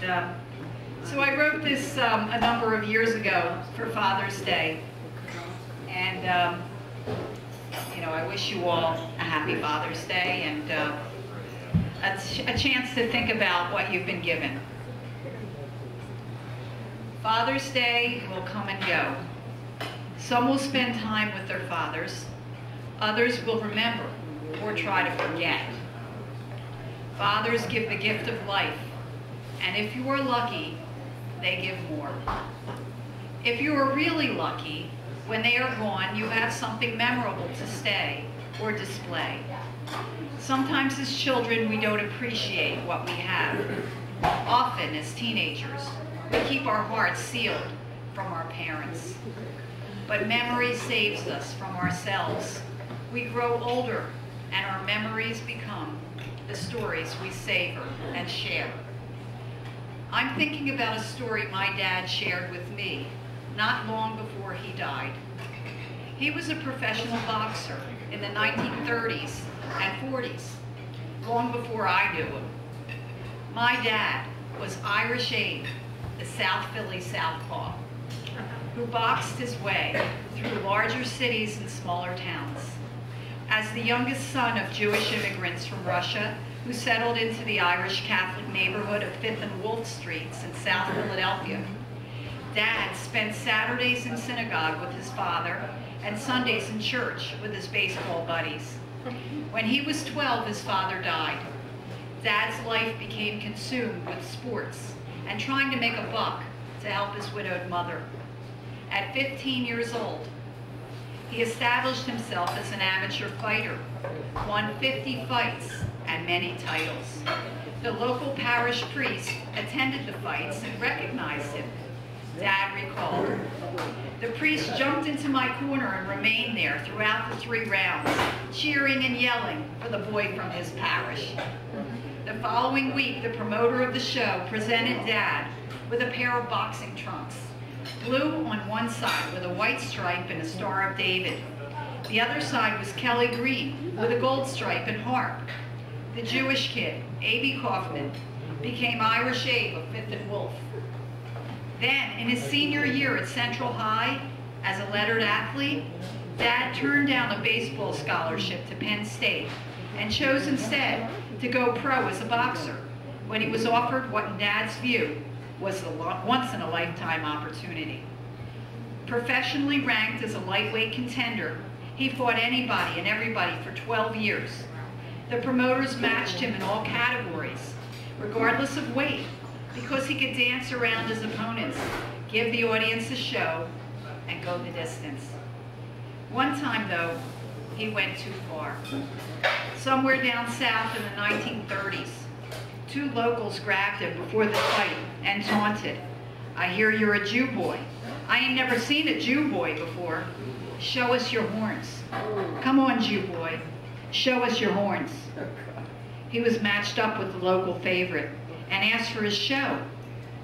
Great. So I wrote this a number of years ago for Father's Day, and I wish you all a happy Father's Day and a chance to think about what you've been given. Father's Day will come and go. Some will spend time with their fathers. Others will remember or try to forget. Fathers give the gift of life, and if you are lucky, they give more. If you are really lucky, when they are gone, you have something memorable to stay or display. Sometimes as children, we don't appreciate what we have. Often as teenagers, we keep our hearts sealed from our parents. But memory saves us from ourselves. We grow older, and our memories become the stories we savor and share. I'm thinking about a story my dad shared with me not long before he died. He was a professional boxer in the 1930s and 40s, long before I knew him. My dad was Irish Abe, the South Philly southpaw, who boxed his way through larger cities and smaller towns. As the youngest son of Jewish immigrants from Russia who settled into the Irish Catholic neighborhood of 5th and Wolf Streets in South Philadelphia, Dad spent Saturdays in synagogue with his father and Sundays in church with his baseball buddies. When he was 12, his father died. Dad's life became consumed with sports and trying to make a buck to help his widowed mother. At 15 years old, he established himself as an amateur fighter, won 50 fights and many titles. The local parish priest attended the fights and recognized him. Dad recalled, "The priest jumped into my corner and remained there throughout the 3 rounds, cheering and yelling for the boy from his parish." The following week, the promoter of the show presented Dad with a pair of boxing trunks, blue on one side with a white stripe and a Star of David. The other side was Kelly green with a gold stripe and harp. The Jewish kid, A.B. Kaufman, became Irish Abe of 5th and Wolf. Then, in his senior year at Central High, as a lettered athlete, Dad turned down a baseball scholarship to Penn State and chose instead to go pro as a boxer when he was offered what in Dad's view was a once-in-a-lifetime opportunity. Professionally ranked as a lightweight contender, he fought anybody and everybody for 12 years. The promoters matched him in all categories, regardless of weight, because he could dance around his opponents, give the audience a show, and go the distance. One time, though, he went too far. Somewhere down south in the 1930s, 2 locals grabbed him before the fight and taunted, "I hear you're a Jew boy. I ain't never seen a Jew boy before. Show us your horns. Come on, Jew boy. Show us your horns." He was matched up with the local favorite and asked for his show,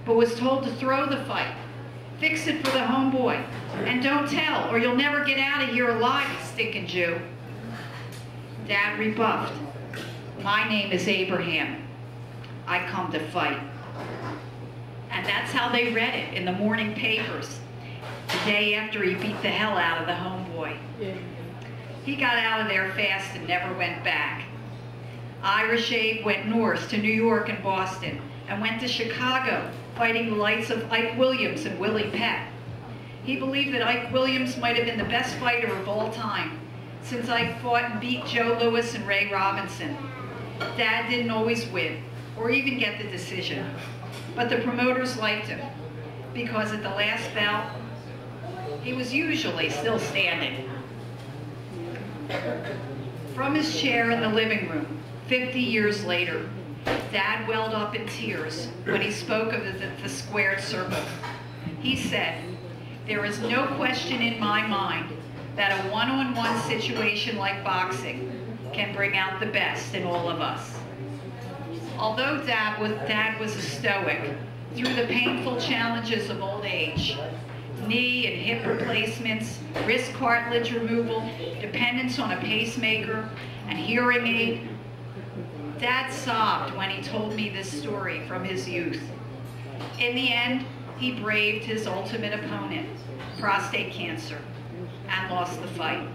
but was told to throw the fight, fix it for the homeboy, and don't tell or you'll never get out of here alive, you stinking Jew. Dad rebuffed, "My name is Abraham. I come to fight." And that's how they read it in the morning papers the day after he beat the hell out of the homeboy. He got out of there fast and never went back. Irish Abe went north to New York and Boston and went to Chicago, fighting the likes of Ike Williams and Willie Pett. He believed that Ike Williams might have been the best fighter of all time, since Ike fought and beat Joe Louis and Ray Robinson. Dad didn't always win, or even get the decision, but the promoters liked him, because at the last bout, he was usually still standing. From his chair in the living room, 50 years later, Dad welled up in tears when he spoke of the squared circle. He said, "There is no question in my mind that a one-on-one situation like boxing can bring out the best in all of us." Although Dad was a stoic, through the painful challenges of old age, knee and hip replacements, wrist cartilage removal, dependence on a pacemaker, and hearing aid, Dad sobbed when he told me this story from his youth. In the end, he braved his ultimate opponent, prostate cancer, and lost the fight.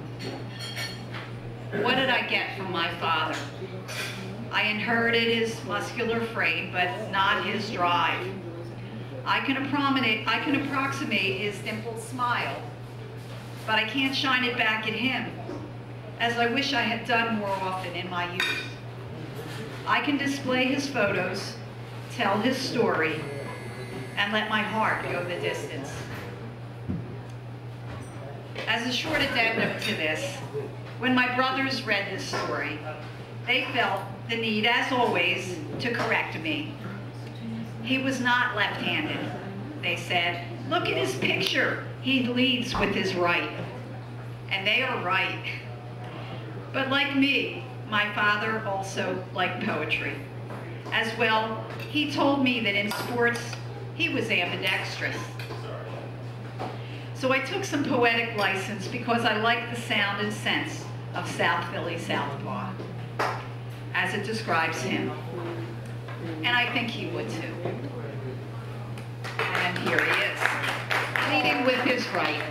What did I get from my father? I inherited his muscular frame, but not his drive. I can approximate his dimpled smile, but I can't shine it back at him, as I wish I had done more often in my youth. I can display his photos, tell his story, and let my heart go the distance. As a short addendum to this, when my brothers read this story, they felt the need, as always, to correct me. He was not left-handed, they said. Look at his picture. He leads with his right. And they are right. But like me, my father also liked poetry. As well, he told me that in sports, he was ambidextrous. So I took some poetic license because I liked the sound and sense of South Philly Southpaw, as it describes him. And I think he would too. And here he is, leading with his right.